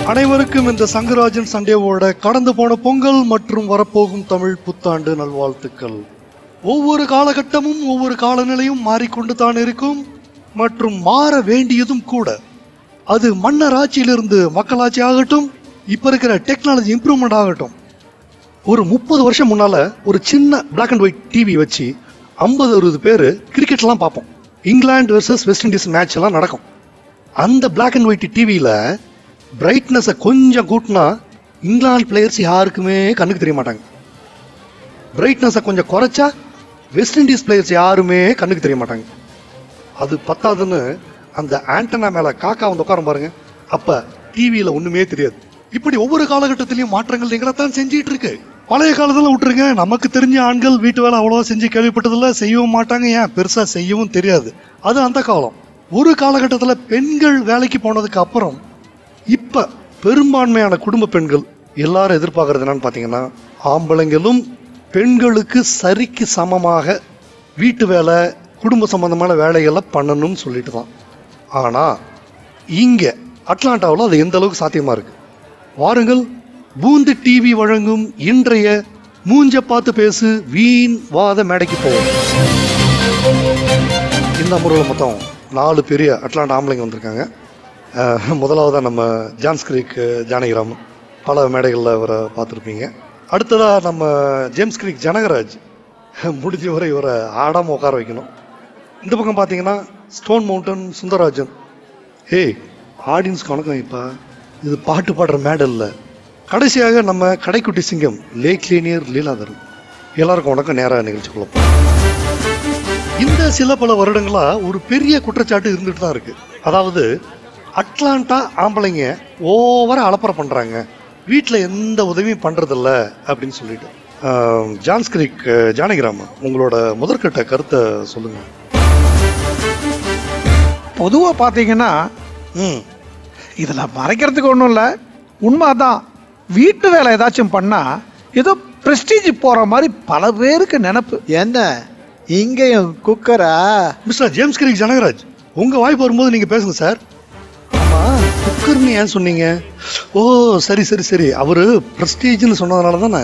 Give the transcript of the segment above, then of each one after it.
அனைவருக்கும் இந்த சங்கராஜன் சண்டேவோட கடந்து போன பொங்கல் மற்றும் வரப்போகும் தமிழ் புத்தாண்டு நல்வாழ்த்துக்கள். ஒவ்வொரு காலகட்டமும் ஒவ்வொரு காலநிலையும் மாறிக்கொண்டு தான் இருக்கும் மற்றும் மாற வேண்டியதும் கூட. அது மன்னர் ஆட்சியிலிருந்து மக்களாட்சி ஆகட்டும், இப்ப இருக்கிற டெக்னாலஜி இம்ப்ரூவ்மெண்ட் ஆகட்டும். ஒரு 30 வருஷம் முன்னால ஒரு சின்ன பிளாக் அண்ட் ஒயிட் டிவி வச்சு 50-60 பேர் கிரிக்கெட்லாம் பார்ப்போம். England versus west Indies match எல்லாம் நடக்கும். அந்த பிளாக் அண்ட் ஒயிட் டிவியில பிரைட்னஸை கொஞ்சம் கூட்டினா இங்கிலாந்து பிளேயர்ஸ் யாருக்குமே கண்ணுக்கு தெரிய மாட்டாங்க. பிரைட்னஸை கொஞ்சம் குறைச்சா வெஸ்ட் இண்டீஸ் பிளேயர்ஸ் யாருமே கண்ணுக்கு தெரிய மாட்டாங்க. அது பத்தாதுன்னு அந்த ஆண்டனா மேல காக்கா வந்து உட்காரம் பாருங்க, அப்ப டிவியில ஒண்ணுமே தெரியாது. இப்படி ஒவ்வொரு காலகட்டத்திலையும் மாற்றங்கள் நிகழத்தான் செஞ்சிட்டு இருக்கு. பழைய காலத்துல விட்டுருங்க, நமக்கு தெரிஞ்ச ஆண்கள் வீட்டு வேலை அவ்வளவா செஞ்சு கேள்விப்பட்டதில்ல, செய்யவும் மாட்டாங்க, ஏன் பெருசா செய்யவும் தெரியாது. அது அந்த காலம். ஒரு காலகட்டத்துல பெண்கள் வேலைக்கு போனதுக்கு அப்புறம் இப்ப பெரும்பான்மையான குடும்ப பெண்கள் எல்லாரும் எதிர்பார்க்கறது என்னன்னு பாத்தீங்கன்னா, ஆம்பளைங்களும் பெண்களுக்கு சரிக்கு சமமாக வீட்டு வேலை குடும்ப சம்பந்தமான வேலைகளை பண்ணணும்னு சொல்லிட்டு தான். ஆனா இங்க அட்லாண்டாவில் அது எந்த அளவுக்கு சாத்தியமா இருக்கு வாருங்கள். பூந்து டிவி வழங்கும் இன்றைய மூஞ்ச பார்த்து பேசு வீண் வாத மேடைக்கு போவோம். இந்த முறையில் மொத்தம் 4 பெரிய அட்லாண்டா ஆம்பளைங்க வந்திருக்காங்க. முதலாவதாக நம்ம ஜான்ஸ் கிரீக் ஜானகிராமன், பல மேடைகளில் இவரை பார்த்துருப்பீங்க. அடுத்ததாக நம்ம ஜேம்ஸ் கிரீக் ஜனகராஜ், முடிஞ்ச வரை இவரை ஆடாமல் உட்கார வைக்கணும். இந்த பக்கம் பார்த்தீங்கன்னா ஸ்டோன் மவுண்டன் சுந்தரராஜன். ஆடியன்ஸ்க்கு வணக்கம், இப்போ இது பாட்டு பாடுற மேடை இல்லை. கடைசியாக நம்ம கடைக்குட்டி சிங்கம் லேக்லேனியர் லீலாதர். எல்லாருக்கும் வணக்கம். நேராக நிகழ்ச்சிக்குள்ள இந்த சில பல வருடங்களா ஒரு பெரிய குற்றச்சாட்டு இருந்துட்டு தான் இருக்கு. அதாவது அட்லாண்டா ஆம்பளைங்க ஓவரா அலப்பறை பண்றாங்க, வீட்டில் எந்த உதவியும் பண்றதில்ல அப்படின்னு சொல்லிட்டு. ஜான்ஸ் கிரீக் ஜானகிராமன், உங்களோட முதற்கட்ட கருத்தை சொல்லுங்க. பொதுவாக பார்த்தீங்கன்னா இதில் மறைக்கிறதுக்கு ஒன்றும் இல்லை, உண்மைதான். வீட்டு வேலை ஏதாச்சும் பண்ணா ஏதோ பிரஸ்டீஜ் போற மாதிரி பல பேருக்கு நினைப்பு. என்ன இங்கேயும் குக்கரா? மிஸ்டர் ஜேம்ஸ் கிரீக் ஜனகராஜ், உங்க வாய்ப்பு வரும்போது நீங்க பேசுங்க சார். ஆமா, குக்கர்னு ஏன் சொன்னீங்க? ஓ சரி சரி சரி, அவரு பிரஸ்டீஜ்னு சொன்னதுனால தானே.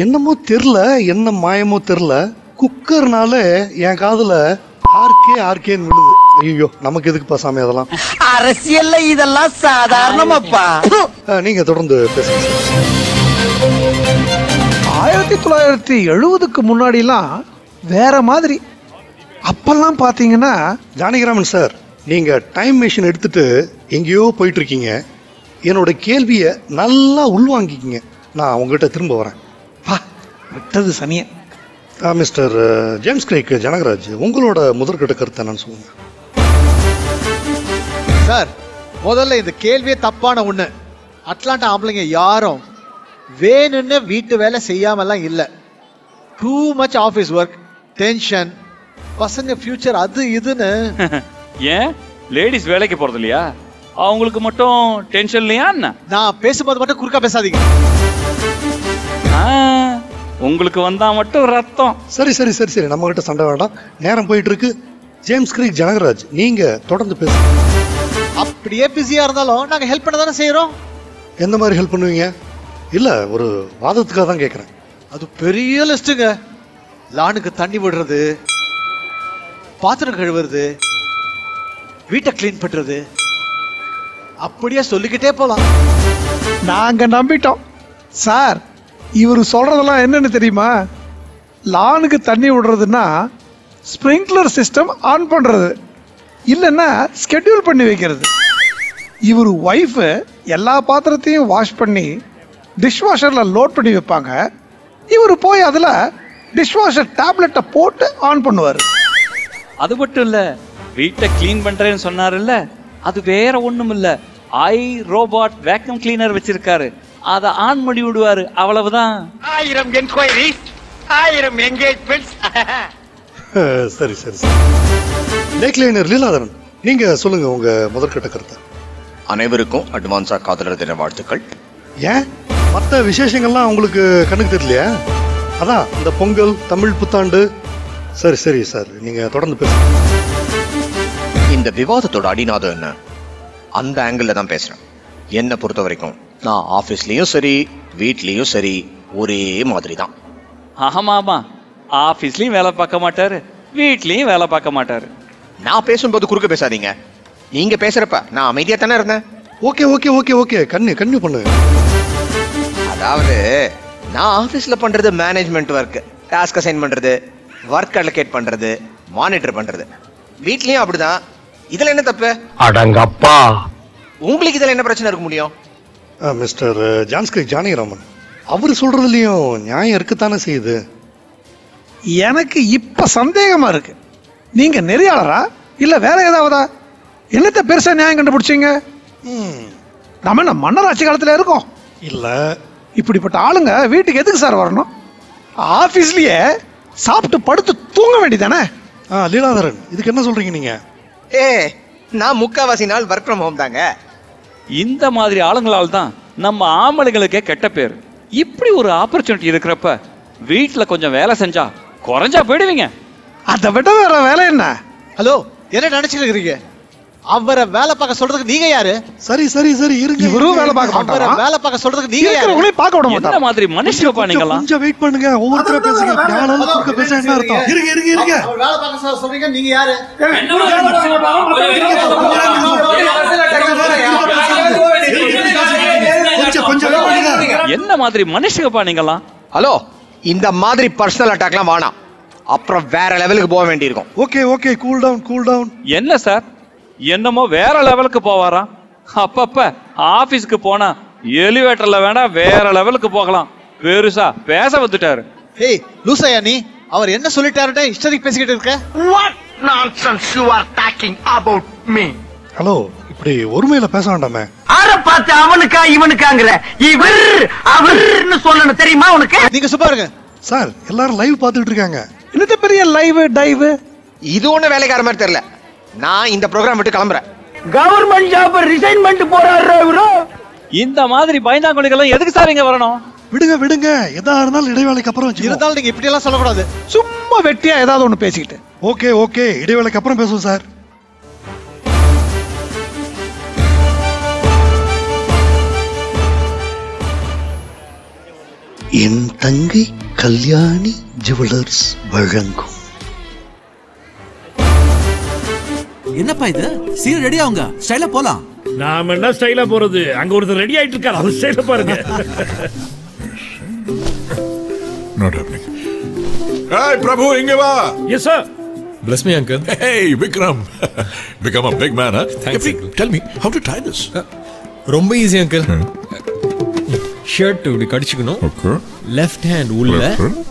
என்னமோ தெரில, என்ன மாயமோ தெரில, குக்கர்னால என் காதுல ஆர்கேன்னு விழுது. ஐயோ, நமக்கு எதுக்கு சாமி அதெல்லாம்? அரசியல்ல இதெல்லாம் சாதாரணமாப்பா. நீங்க தொடர்ந்து பேசுங்க. 1970க்கு முன்னாடிலாம் வேற மாதிரி. அப்பெல்லாம் பாத்தீங்கன்னா ஜானகிராமன் சார், நீங்க டைம் மிஷின் எடுத்துட்டு எங்கேயோ போயிட்டு இருக்கீங்க. என்னோட கேள்வியை நல்லா உள்வாங்கிக்கிங்க, நான் உங்ககிட்ட திரும்ப வரேன். விட்டது சனிய. மிஸ்டர் ஜேம்ஸ் கிரீக் ஜனகராஜ், உங்களோட முதற்கட்ட கருத்து என்னன்னு சொல்லுங்க சார். முதல்ல இந்த கேள்வியே தப்பான ஒண்ணு. அட்லாண்டா ஆம்பளைங்க யாரும் வேணும்னு வீட்டு வேலை செய்யாமலாம் இல்லை. Too much office work, tension, பசங்க ஃபியூச்சர் அது இதுன்னு. ஏன் லேடிஸ் வேலைக்கு போறது இல்லையா? அவங்களுக்கு மட்டும் டென்ஷன் இல்லையா? நான் பேசும்போது மட்டும் குறுக்கா பேசாதீங்க. உங்களுக்கு வந்தா மட்டும் ரத்தம். சரி சரி சரி சரி, நம்ம கிட்ட சண்டை வேண்டாம், நேரம் போயிட்டு இருக்கு. ஜேம்ஸ் கிரீக் ஜனகராஜ், நீங்க தொடர்ந்து பேசுங்க. அப்படியே பிஸியா இருந்தாலும் நாங்க ஹெல்ப் பண்ண தானே செய்யறோம். எந்த மாதிரி ஹெல்ப் பண்ணுவீங்க? இல்ல, ஒரு வாதத்துக்காக தான் கேட்கறேன். அது பெரிய லிஸ்ட்டுங்க. லானுக்கு தண்ணி விடுறது, பாத்திரம் கழுவுறது, வீட்டை கிளீன் பண்றது, அப்படியே சொல்லிக்கிட்டே போலாம். நாங்க நம்பிட்டோம் சார். இவரு சொல்றதெல்லாம் என்னன்னு தெரியுமா? லானுக்கு தண்ணி விடுறதுன்னா ஸ்ப்ரிங்க்லர் சிஸ்டம் ஆன் பண்றது, இல்லைன்னா ஸ்கெட்யூல் பண்ணி வைக்கிறது. இவர் ஒய்ஃபு எல்லா பாத்திரத்தையும் வாஷ் பண்ணி டிஷ்வாஷர்ல லோட் பண்ணி வைப்பாங்க. இவர் போய் அதுல டிஷ்வாஷர் டேப்லெட்டை போட்டு ஆன் பண்ணுவார். அது மட்டும் இல்ல, வீட்டை கிளீன் பண்றேன்னு சொன்னாருல்ல, அது வேற ஒண்ணும் இல்ல, ஐ ரோபாட் வேக்யூம் கிளீனர் வச்சிருக்காரு, அதை ஆன் பண்ணி விடுவாரு. அவ்வளவுதான். 1000 என்கொயரிஸ், 1000 என்கேஜ்மெண்ட்ஸ். சரி சரி சரி. லேக்லேனியர் லீலாதரன், நீங்க சொல்லுங்க உங்க முதற்கட்ட கருத்தை. அனைவருக்கும் அட்வான்ஸா காதலர் தின வாழ்த்துக்கள். ஏன் மற்ற விசேஷங்கள்லாம் உங்களுக்கு கண்ணுக்கு தெரியலையா? அதான் இந்த பொங்கல், தமிழ் புத்தாண்டு. சரி சரி சார், நீங்க தொடர்ந்து பேசுங்க. இந்த விவாதத்தோட அடிநாதம் என்ன? அந்த ஆங்கிள் தான் பேசுறேன். என்னை பொறுத்த வரைக்கும் நான் ஆஃபீஸ்லேயும் சரி வீட்லேயும் சரி ஒரே மாதிரி தான். ஆமா ஆபீஸ்லயும் வேலை பார்க்க மாட்டாரு, வீட்லயும் வேலை பார்க்க மாட்டாரு. நான் பேசும்போது குறுக்க பேசாதீங்க. நீங்க பேசுறப்ப நான் அமைதியா தானே இருந்தேன். ஓகே ஓகே ஓகே ஓகே கண்ணு பண்ணு. அதாவது நான் ஆஃபீஸ்ல பண்றது மேனேஜ்மெண்ட் ஒர்க், டாஸ்க் அசைன் பண்றது, ஒர்க் அலோகேட் பண்றது, மானிட்டர் பண்றது. வீட்லயும் அப்படிதான். இதுல என்ன தப்பு? அடங்கப்பா, உங்களுக்கு இதுல என்ன பிரச்சனை இருக்க முடியும்? மிஸ்டர் ஜான்ஸ்கிரிக் ஜானகிராமன், அவர் சொல்றதுலயும் நியாயம் இருக்குத்தானே செய்யுது. எனக்கு இப்ப சந்தேகமா இருக்கு, நீங்க நெறியாளரா இல்ல வேற ஏதாவதா? என்னத்த பெருசா நியாயம் கண்டுபிடிச்சீங்க? நம்ம என்ன மன்னராட்சி காலத்துல இருக்கோம்? இல்ல, இப்படிப்பட்ட ஆளுங்க வீட்டுக்கு எதுக்கு சார் வரணும்? ஆபீஸ்லயே சாப்பிட்டு படுத்து தூங்க வேண்டியதானே? லீலாதரன், இதுக்கு என்ன சொல்றீங்க நீங்க? நான் முக்காவாசி நாள் ஒர்க் ஃப்ரம் ஹோம் தாங்க. இந்த மாதிரி ஆளுங்களால் தான் நம்ம ஆம்பளைங்களுக்கே கெட்ட பேர். இப்படி ஒரு ஆப்பர்ச்சுனிட்டி இருக்கிறப்ப வீட்டுல கொஞ்சம் வேலை செஞ்சா குறைஞ்சா போயிடுவீங்க. அதை விட வேற வேலை என்ன? ஹலோ, என்ன நினைச்சிட்டு இருக்கீங்க? அவரை வேலை பார்க்க சொல்றதுக்கு நீங்க யாரு? சரி சரி சரி இருங்க. இவரும் வேலை பார்க்க அவரை மாட்டாரா? வேலை பார்க்க சொல்றதுக்கு நீங்க யாரு? இருக்கிறவங்களே பார்க்க விட என்ன மாட்டாரா? மாதிரி மனுஷங்கப்பா நீங்களாம்? கொஞ்சம் வெயிட் பண்ணுங்க, ஒவ்வொருத்தர பேசுங்க. யாராலும் குறுக்க பேச என்ன அர்த்தம்? இருங்க. அவர் வேலை பார்க்க சொல்றீங்க, நீங்க யாரு? கொஞ்சம் wait பண்ணுங்க. என்ன மாதிரி மனுஷங்கப்பா நீங்களாம்? ஹலோ, இந்த மாதிரி பர்சனல் அட்டாக்லாம் வேணாம். அப்புறம் வேற லெவலுக்கு போக வேண்டியிருக்கும். Okay cool down. என்ன சார், என்னமோ வேற லெவலுக்கு போவாராம். அப்பப்ப ஆபீஸ்க்கு போனா எலிவேட்டர்ல வேணா வேற லெவலுக்கு போகலாம். பெருசா பேச வந்துட்டாரு. ஏய் லூசையா நீ? அவர் என்ன சொல்லிட்டாருன்னு இஷ்டத்துக்கு பேசிக்கிட்டு இருக்க? what nonsense you are talking about me? Hello, இப்படி ஒருமையில பேச வேண்டாமே. அற பார்த்து அவனுக்கா இவனுக்காங்கற, இவர் அவர்னு சொல்லணும் தெரியுமா உனக்கு? நீங்க சும்மா இருங்க சார். எல்லாரும் லைவ் பார்த்துட்டு இருக்காங்க. என்னத்த பெரிய லைவ் டைவ்? இது ஒண்ணு வேலைக்கார மாதிரி தெரியல. நான் இந்த ப்ரோக்ராம் விட்டு கிளம்புறேன். கவர்மெண்ட் ஜாப் ரிசைன் பண்ணிட்டு போறாரு இவரு. இந்த மாதிரி பயந்தாங்குழிகள் எதுக்கு சார் இங்க வரணும்? விடுங்க. எதா இருந்தாலும் இடைவேளைக்கு அப்புறம் வச்சுக்கோ. இருந்தாலும் நீங்க இப்படி எல்லாம் சொல்லக்கூடாது. சும்மா வெட்டியா ஏதாவது ஒண்ணு பேசிக்கிட்டு. ஓகே இடைவேளைக்கு அப்புறம் பேசுவோம் சார். என் தங்கை கல்யாணி ஜுவல்லர்ஸ் வழங்கும். என்னப்பா இது? சீர் ரெடி ஆவுங்க, ஸ்டைலா போலாம். நாம என்ன ஸ்டைலா போறது? அங்க ஒருத்தர் ரெடி ஆயிட்டு இருக்காரு, அவர் ஸ்டைல பாருங்க. Not happening. Hey, Prabhu, inge va. Yes, sir. Bless me, uncle. Hey, Vikram. Become a big man, huh? Thanks, Hey, uncle. tell me, how to tie this? ரொம்ப ஈஸி அங்கிள். ஷர்ட் இப்படி கடிச்சுக்கணும். Okay. Left hand உள்ள,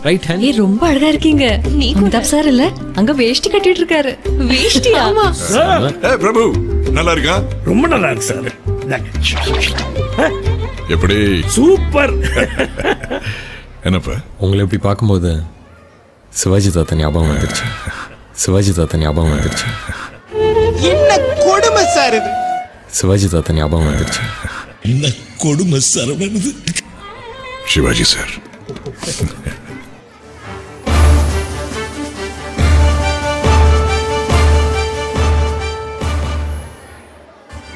right hand. ஏய் ரொம்ப அழகா இருக்கீங்க. நீ குந்தாப் sir இல்ல? அங்க வேஷ்டி கட்டிட்டு இருக்காரு. வேஷ்டியா? ஆமா. Hey, Prabhu. நல்லா இருக்கா? ரொம்ப நல்லா இருக்கு சார். எப்படி? சூப்பர். என்னப்பா? உங்களை இப்படி பார்க்கும்போது சிவாஜி தாத்தா ஞாபகம் வந்துருச்சு. என்ன கொடுமை சார் இது? சிவாஜி தாத்தா ஞாபகம் வந்துருச்சு. என்ன கொடுமை சரவணது. சிவாஜி சார்.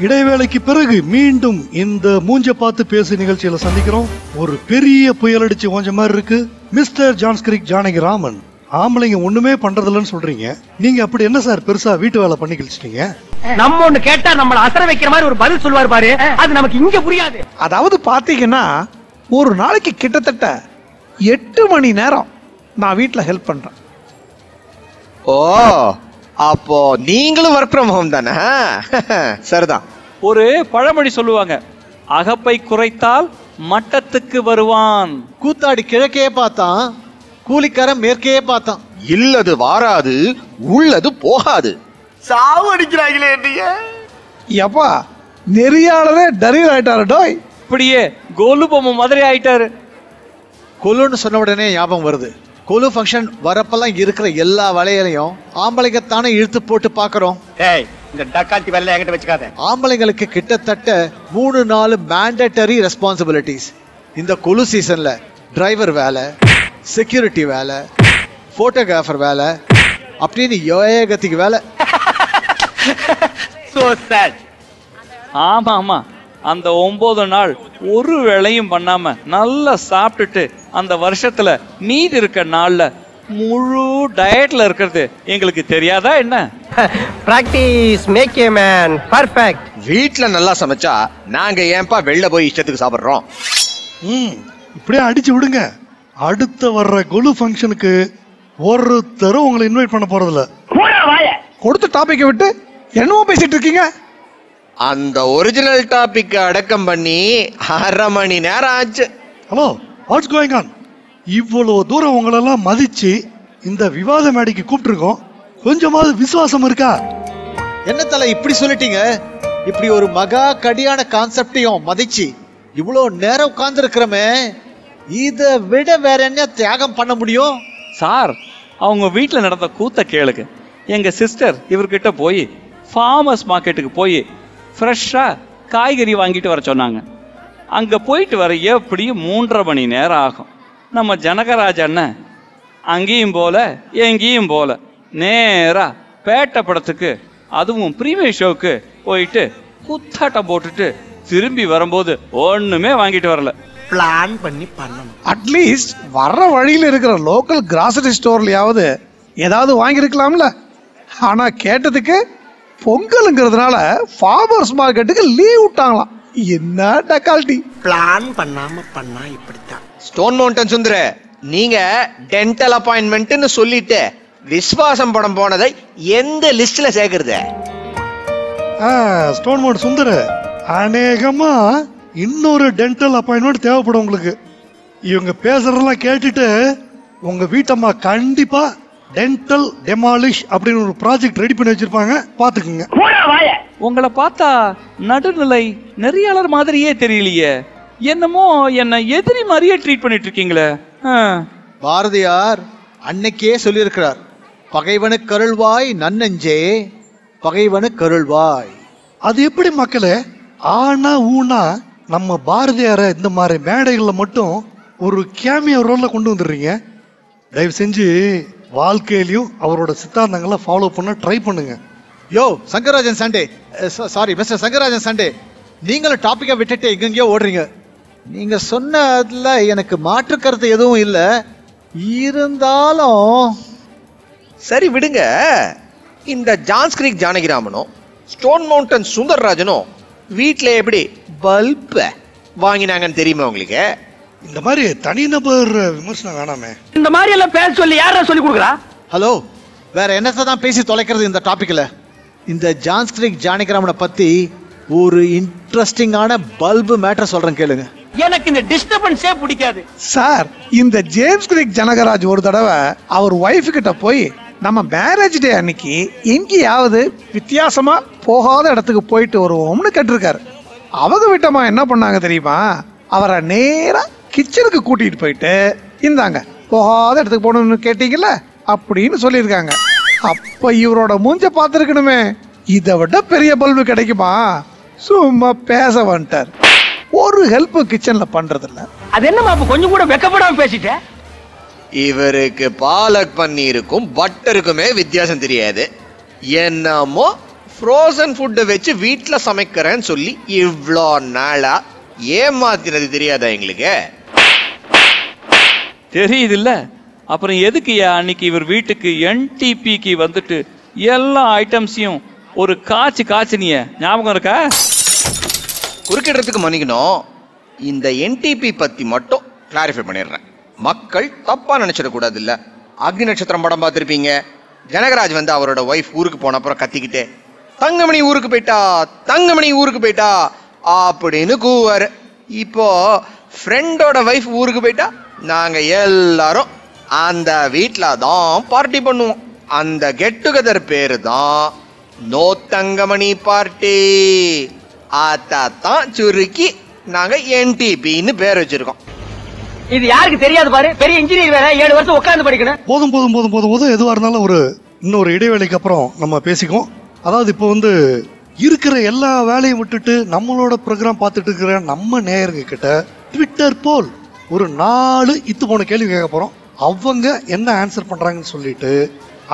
இடைவேளைக்கு பிறகு மீண்டும் இந்த மூஞ்ச பார்த்து பேசு நிகழ்ச்சியில சந்திக்கிறோம். ஒரு பெரிய புயல் அடிச்சு ஓஞ்ச மாதிரி இருக்கு. மிஸ்டர் ஜான்ஸ்கிரிக் ஜானகிராமன், ஆம்பளைங்க ஒண்ணுமே பண்றதில்லன்னு சொல்றீங்க. நீங்க அப்படி என்ன சார் பெருசா வீட்டு வேலை பண்ணி கழிச்சிட்டீங்க? நம்ம ஒண்ணு கேட்டா நம்மள அசர வைக்கிற மாதிரி ஒரு பதில் சொல்வார் பாரு, அது நமக்கு இங்க புரியாது. அதாவது பாத்தீங்கன்னா ஒரு நாளைக்கு கிட்டத்தட்ட 8 மணி நேரம் நான் வீட்டுல ஹெல்ப் பண்றேன். ஓ, அப்போ நீங்களும் ஒர்க் ஃப்ரம் ஹோம் தானே? சரிதான். ஒரு பழமொழி சொல்லுவாங்க, அகப்பை குறைத்தால் மட்டத்துக்கு வருவான். கூத்தாடி கிழக்கே பார்த்தான், கூலிக்காரன் மேற்கே பார்த்தான். இல்லது வாராது, உள்ளது போகாது. சாவு அடிக்கிறாங்களே என்னைய. எப்பா நெறியாளரே டரீர் ஆயிட்டாரு டோய். இப்படியே கோலு பொம்மை மாதிரி ஆயிட்டாரு. கொலுன்னு சொன்ன உடனே ஞாபகம் வருது. கொலு ஃபங்க்ஷன் வரப்பெல்லாம் இருக்கிற எல்லா வலையிலையும் ஆம்பளைங்க தானே இழுத்து போட்டு பாக்குறோம். டேய், இந்த டக்கால்ட்டி வேலை என்கிட்ட வச்சுக்காத. ஆம்பளைங்களுக்கு கிட்டத்தட்ட 3-4 மேண்டட்டரி ரெஸ்பான்சிபிலிட்டிஸ். இந்த கொலு சீசன்ல டிரைவர் வேலை, செக்யூரிட்டி வேலை, போட்டோகிராஃபர் வேலை அப்படின்னு ஏகத்துக்கு வேலை. So sad. ஆமா அந்த 9 நாள் ஒரு வேளையும் பண்ணாம நல்லா சாப்பிட்டுட்டு அந்த வருஷத்துல மீதி இருக்க நாள்ல முழு டயட்ல இருக்கிறது எங்களுக்கு தெரியாதா என்ன? Practice make a man perfect. வீட்ல நல்லா சமைச்சா நாங்க ஏன்பா வெளில போய் இஷ்டத்துக்கு சாப்பிடுறோம்? இப்படியே அடிச்சு விடுங்க. அடுத்த வர்ற கொலு ஃபங்க்ஷனுக்கு ஒருத்தரும் உங்களை இன்வைட் பண்ண போறதில்ல. கொடுத்த டாபிக்கை விட்டு என்னவோ பேசிட்டு இருக்கீங்க. அந்த ஒரிஜினல் டாபிக் அடக்கம் பண்ணி 1/2 மணி நேரம் ஆச்சு. Hello, what's going on? இவ்வளவு தூரம் உங்களெல்லாம் மதிச்சு இந்த விவாத மேடைக்கு கூப்பிட்டுருக்கோம். கொஞ்சமாவது விசுவாசம் இருக்கா? என்ன தலை இப்படி சொல்லிட்டீங்க? இப்படி ஒரு மகா கடியான கான்செப்டையும் மதிச்சு இவ்வளோ நேரம் உட்கார்ந்து இருக்கிறோமே, இதை விட வேற என்ன தியாகம் பண்ண முடியும்? சார், அவங்க வீட்டில் நடந்த கூத்த கேளுங்க. எங்க சிஸ்டர் இவர்கிட்ட போய் ஃபார்மர்ஸ் மார்க்கெட்டுக்கு போய் ஃப்ரெஷ்ஷாக காய்கறி வாங்கிட்டு வர சொன்னாங்க. அங்கே போயிட்டு வர எப்படியும் 3.5 மணி நேரம் ஆகும். நம்ம ஜனகராஜ் அண்ணன் அங்கேயும் போல எங்கேயும் போல நேராக பேட்டை படத்துக்கு, அதுவும் ப்ரீமியர் ஷோவுக்கு போயிட்டு குத்தாட்டம் போட்டுட்டு திரும்பி வரும்போது ஒன்றுமே வாங்கிட்டு வரல. பிளான் பண்ணி பண்ணணும். அட்லீஸ்ட் வர்ற வழியில் இருக்கிற லோக்கல் கிராசரி ஸ்டோர்லயாவது ஏதாவது வாங்கியிருக்கலாம்ல. ஆனா கேட்டதுக்கு பொங்கலுங்கிறதுனால ஃபார்மர்ஸ் மார்க்கெட்டுக்கு லீவ் விட்டாங்களாம். என்ன டக்கால்டி! பிளான் பண்ணாம பண்ணா இப்படித்தான். ஸ்டோன் மவுண்டன் சுந்தர, நீங்க டென்டல் அப்பாயின்மெண்ட்னு சொல்லிட்டு விஸ்வாசம் படம் போனதை எந்த லிஸ்ட்ல சேர்க்கறது? ஸ்டோன் மவுண்ட் சுந்தர, அநேகமா இன்னொரு டென்டல் அப்பாயின்மெண்ட் தேவைப்படும் உங்களுக்கு. இவங்க பேசுறதெல்லாம் கேட்டுட்டு உங்க வீட்டம்மா கண்டிப்பா டென்டல் டெமாலிஷ் அப்படின்னு ஒரு ப்ராஜெக்ட் ரெடி பண்ணி வச்சிருப்பாங்க, பாத்துக்குங்க. உங்களை பார்த்தா நடுநிலை நெறியாளர் மாதிரியே தெரியலையே. என்னமோ என்ன எதிரி மாதிரியே ட்ரீட் பண்ணிட்டு இருக்கீங்களே. பாரதியார் அன்னைக்கே சொல்லியிருக்கிறார், பகைவனு கருள்வாய் நன்னெஞ்சே பகைவனு கருள்வாய். அது எப்படி மக்களே? ஆனா ஊனா நம்ம பாரதியார இந்த மாதிரி மேடைகள்ல மட்டும் ஒரு கேமியோ ரோல்ல கொண்டு வந்துடுறீங்க. தயவு செஞ்சு வாழ்க்கையிலையும் அவரோட சித்தாந்தங்களை ஃபாலோ பண்ண ட்ரை பண்ணுங்க. யோ Sankarajan Sunday, sorry mister Sankarajan Sunday, நீங்களும் டாபிக்கை விட்டுட்டு எங்கெங்கயோ ஓடுறீங்க. நீங்க சொன்னதுல எனக்கு மாற்று கருத்து எதுவும் இல்லை. இருந்தாலும் சரி விடுங்க. இந்த ஜான்ஸ் கிரீக் ஜானகிராமனும் ஸ்டோன் மவுண்டன் சுந்தர்ராஜனும் வீட்டுல எப்படி பல்ப வாங்கினாங்கன்னு தெரியுமா உங்களுக்கு? இந்த மாதிரி தனிநபர் விமர்சனம் வேணாமே. இந்த மாதிரி எல்லாம் பேச சொல்லி யாரா சொல்லி கொடுக்குறா? ஹலோ, வேற என்னத்தை தான் பேசி தொலைக்கிறது இந்த டாபிக்ல? இந்த ஜான்ஸ் கிரீக் ஜானகிராமனை பத்தி ஒரு இன்ட்ரெஸ்டிங்கான பல்பு மேட்டர் சொல்றேன் கேளுங்க. எனக்கு இந்த டிஸ்டர்பன்ஸே பிடிக்காது சார். இந்த ஜேம்ஸ் கிரீக் ஜனகராஜ் ஒரு தடவை அவர் ஒய்ஃப் கிட்ட போய் நம்ம மேரேஜ் டே அன்னைக்கு எங்கேயாவது வித்தியாசமா போகாத இடத்துக்கு போயிட்டு வருவோம்னு கேட்டிருக்காரு. அவங்க விட்டமா என்ன பண்ணாங்க தெரியுமா? அவரை நேரா கிச்சனுக்கு கூட்டிட்டு போயிட்டு, இந்தாங்க போகாத இடத்துக்கு போகணும்னு கேட்டீங்கல்ல அப்படின்னு சொல்லியிருக்காங்க. அப்ப இவரோட மூஞ்ச பார்த்துருக்கணுமே, இதை விட பெரிய பல்பு கிடைக்குமா? சும்மா பேச வந்துட்டார். ஒரு ஹெல்ப் கிச்சன்ல பண்றது இல்ல. அது என்னமா கொஞ்சம் கூட வெக்கப்படாம பேசிட்டேன். இவருக்கு பாலக் பன்னீருக்கும் பட்டருக்குமே வித்தியாசம் தெரியாது. என்னமோ ஃப்ரோசன் ஃபுட்டை வச்சு வீட்டில் சமைக்கிறேன்னு சொல்லி இவ்வளோ நாளா ஏமாத்தினது தெரியாதா எங்களுக்கு? தெரியுது இல்ல? அப்புறம் எதுக்குயா அன்னைக்கு இவர் வீட்டுக்கு NTPக்கு வந்துட்டு எல்லா ஐட்டம்ஸையும் ஒரு காய்ச்சினிய ஞாபகம் இருக்கா? குறுக்கிடுறதுக்கு மன்னிக்கணும். இந்த NTP பத்தி மட்டும் கிளாரிஃபை பண்ணிடுறேன். மக்கள் தப்பா நினைச்சிடக்கூடாது இல்ல. அக்னி நட்சத்திரம் படம் பார்த்துருப்பீங்க. ஜனகராஜ் வந்து அவரோட ஒய்ஃப் ஊருக்கு போன அப்புறம் கத்திக்கிட்டே தங்கமணி ஊருக்கு போயிட்டா, தங்கமணி ஊருக்கு போயிட்டா அப்படின்னு கூவாரு. இப்போ ஃப்ரெண்டோட ஒய்ஃப் ஊருக்கு போயிட்டா நாங்க எல்லாரும் அந்த வீட்டில தான் பார்ட்டி பண்ணுவோம். அந்த கெட் டுகெதர் பேரு தான் நோ தங்கமணி பார்ட்டி. அதான் சுருக்கி நாங்க NTPன்னு பேர் வச்சிருக்கோம். இது யாருக்கு தெரியாது பாரு, பெரிய இன்ஜினியர் வேற 7 வருஷம் உட்கார்ந்து படிக்கணும். போதும் போதும் போதும் போதும் போதும். எதுவாக இருந்தாலும் இன்னொரு இடைவேளைக்கு அப்புறம் நம்ம பேசிக்குவோம். அதாவது இப்போ இருக்கிற எல்லா வேலையும் விட்டுட்டு நம்மளோட ப்ரோக்ராம் பார்த்துட்டு இருக்கிற நம்ம நேயருங்க கிட்ட ட்விட்டர் போல் ஒரு 4 இத்து போன கேள்வி கேட்க போறோம். அவங்க என்ன ஆன்சர் பண்றாங்கன்னு சொல்லிட்டு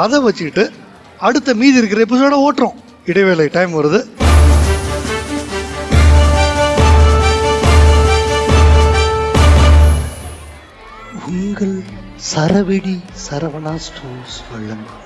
அதை வச்சுக்கிட்டு அடுத்த மீதி இருக்கிற எபிசோட ஓட்டுறோம். இடைவேளை டைம் வருது. உங்கள் சரவெடி சரவணா ஸ்டோர்ஸ் வழங்கும்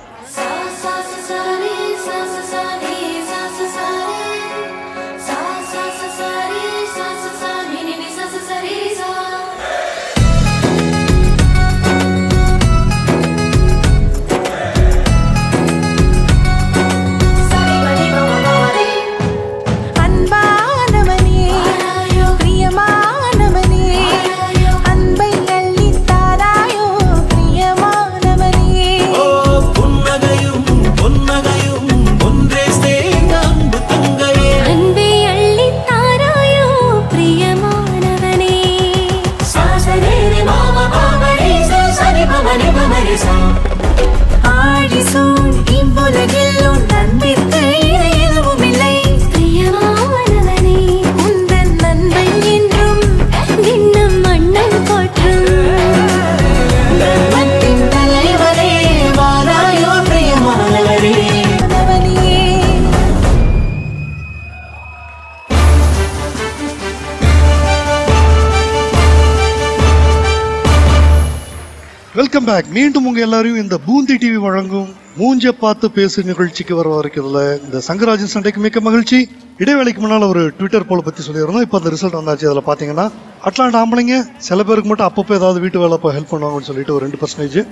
வெல்கம் பேக். மீண்டும் உங்க எல்லாரையும் இந்த பூந்தி டிவி வழங்கும் மூஞ்ச பார்த்து பேசு நிகழ்ச்சிக்கு வர வரைக்கிறதுல இந்த சங்கராஜன் சண்டைக்கு மிக்க மகிழ்ச்சி. இடைவேளைக்கு முன்னால் ஒரு ட்விட்டர் போல பத்தி சொல்லியிருந்தோம். இப்போ அந்த ரிசல்ட் வந்தாச்சு. அதில் பார்த்தீங்கன்னா அட்லாண்டா ஆம்பளைங்க சில பேருக்கு மட்டும் அப்பப்போ ஏதாவது வீட்டு வேலை ஹெல்ப் பண்ணுவாங்கன்னு சொல்லிட்டு ஒரு 2%.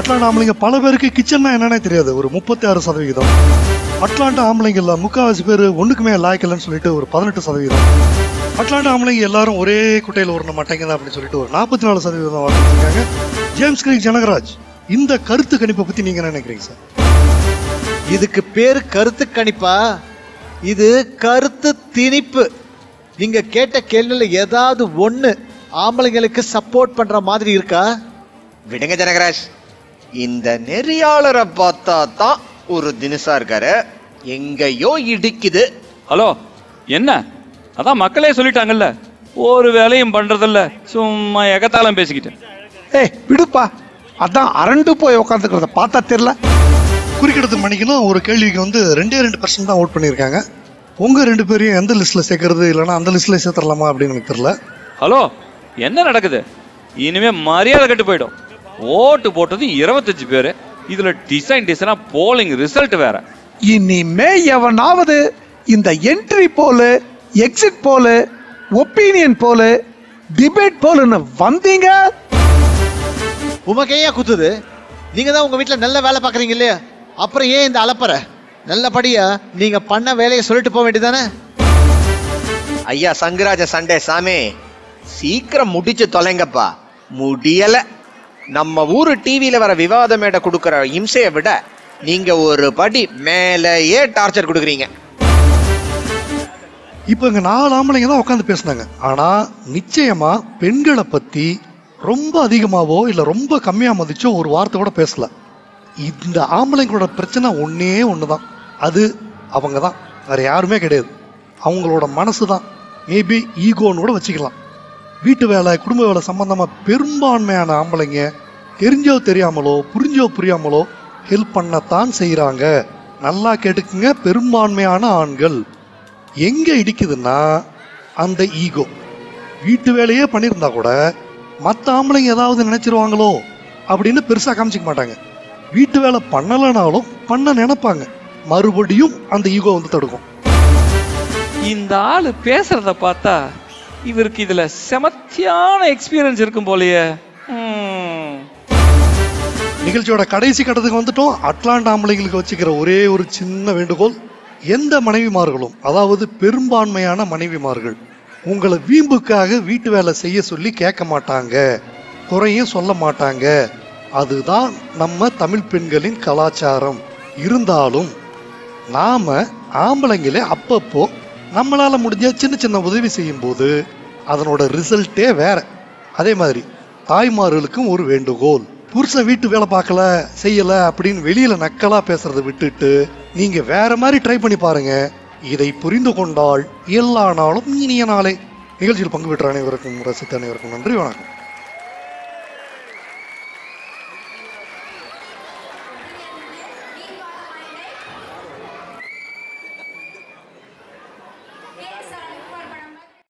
அட்லாண்டா ஆம்பளைங்க பல பேருக்கு கிச்சன்னா என்னன்னே தெரியாது, ஒரு 36%. அட்லாண்டா ஆம்பளைங்கல்ல முக்கால்வாசி பேர் ஒன்றுக்குமே லாய்க்கலன்னு சொல்லிட்டு ஒரு 18%. அட்லாண்டா ஆம்பளைங்க எல்லாரும் ஒரே குட்டையில் உருண மாட்டேங்க தான் அப்படின்னு சொல்லிட்டு ஒரு 44% வாங்கிருக்காங்க. ஜேம்ஸ் கிரீக் ஜனகராஜ், இந்த கருத்து கணிப்பை பத்தி நீங்க என்ன நினைக்கிறீங்க சார்? இதுக்கு பேரு கருத்து கணிப்பா? இது கருத்து திணிப்பு. நீங்க கேட்ட கேள்வியில ஏதாவது ஒண்ணு ஆம்பளைங்களுக்கு சப்போர்ட் பண்ற மாதிரி இருக்கா? விடுங்க ஜனகராஜ், இந்த நெறியாளரை பார்த்தா தான் ஒரு தினசா இருக்காரு, எங்கேயோ இடிக்குது. ஹலோ, என்ன அதான் மக்களே சொல்லிட்டாங்கல்ல, ஒரு வேலையும் பண்றதில்ல, சும்மா எகத்தாலம் பேசிக்கிட்டேன். ஏய் விடுப்பா, அதான் அரண்டு போய் உட்காந்துக்கிறத பார்த்தா தெரியல. குறிக்கிடத்து மணிக்குன்னா ஒரு கேள்விக்கு 2% தான் ஓட் பண்ணியிருக்காங்க. உங்க 2 பேரையும் எந்த லிஸ்ட்ல சேர்க்கறது, இல்லைன்னா அந்த லிஸ்ட்ல சேர்த்துடலாமா அப்படின்னு எனக்கு தெரியல. ஹலோ, என்ன நடக்குது? இனிமே மரியாதை கட்டு போயிடும். ஓட்டு போட்டது 25 பேரு, இதுல டிசைனா போலிங் ரிசல்ட் வேற. இனிமே எவனாவது இந்த என்ட்ரி போல, எக்ஸிட் போல, ஒப்பீனியன் போல, டிபேட் போலன்னு வந்தீங்க, உமக்கையா குத்துது? நீங்க தான் உங்க வீட்டுல நல்ல வேலை பாக்குறீங்க இல்லையா, அப்புறம் ஏன் இந்த அலப்பறை? நல்லபடியா நீங்க பண்ண வேலையை சொல்லிட்டு போக வேண்டியதானே? ஐயா சங்கராஜ சண்டே சாமி, சீக்கிரம் முடிச்சு தொலைங்கப்பா. முடியல. நம்ம ஊரு டிவியில வர விவாத மேடை கொடுக்கற இம்சையை விட நீங்க ஒரு படி மேலேயே டார்ச்சர் கொடுக்குறீங்க. இப்போ இங்க 4 ஆம்பளைங்க தான் உட்காந்து பேசினாங்க. ஆனா நிச்சயமா பெண்களை பத்தி ரொம்ப அதிகமாவோ இல்ல ரொம்ப கம்மியா மதிச்சோ ஒரு வார்த்தை கூட பேசல. இந்த ஆம்பளைங்களோட பிரச்சனை ஒண்ணுதான், அது அவங்க தான், வேற யாருமே கிடையாது. அவங்களோட மனசு தான். மேபி ஈகோன்னு கூட வச்சுக்கலாம். வீட்டு வேலை, குடும்ப வேலை சம்பந்தமா பெரும்பான்மையான ஆம்பளைங்க தெரிஞ்சோ தெரியாமலோ, புரிஞ்சோ புரியாமலோ ஹெல்ப் பண்ணத்தான் செய்யறாங்க. நல்லா கேட்டுக்குங்க, பெரும்பான்மையான ஆண்கள். எங்க இடிக்குதுன்னா அந்த ஈகோ. வீட்டு வேலையே பண்ணியிருந்தா கூட மற்ற ஆம்பளைங்க ஏதாவது நினைச்சிருவாங்களோ அப்படின்னு பெருசா காமிச்சிக்க மாட்டாங்க. வீட்டு வேலை பண்ணலனாலும் பண்ண நினைப்பாங்க. மறுபடியும் அந்த ஈகோ தடுக்கும். இந்த ஆளு பேசுறத பார்த்தா இவருக்கு இதுல செமத்தியான எக்ஸ்பீரியன்ஸ் இருக்கும் போலயே. நிகழ்ச்சியோட கடைசி கட்டத்துக்கு வந்துட்டோம். அட்லாண்டா ஆம்பளைங்களுக்கு வச்சுக்கிற ஒரே ஒரு சின்ன வேண்டுகோள், எந்த மனைவிமார்களும், அதாவது பெரும்பான்மையான மனைவிமார்கள் உங்களை வீம்புக்காக வீட்டு வேலை செய்ய சொல்லி கேட்க மாட்டாங்க, குறையும் சொல்ல மாட்டாங்க. அதுதான் நம்ம தமிழ் பெண்களின் கலாச்சாரம். இருந்தாலும் நாம ஆம்பளைங்களே அப்பப்போ நம்மளால முடிஞ்ச சின்ன சின்ன உதவி செய்யும் போது அதனோட ரிசல்ட்டே வேற. அதே மாதிரி தாய்மார்களுக்கும் ஒரு வேண்டுகோள், புருஷன் வீட்டு வேலை பார்க்கல செய்யல அப்படின்னு வெளியில நக்கலா பேசுறதை விட்டுட்டு நீங்க வேற மாதிரி ட்ரை பண்ணி பாருங்க. இதை புரிந்து கொண்டால் எல்லா நாளும் இனிய நாளே. நிகழ்ச்சியில் பங்கு பெற்ற அனைவருக்கும், ரசித்த அனைவருக்கும் நன்றி, வணக்கம்.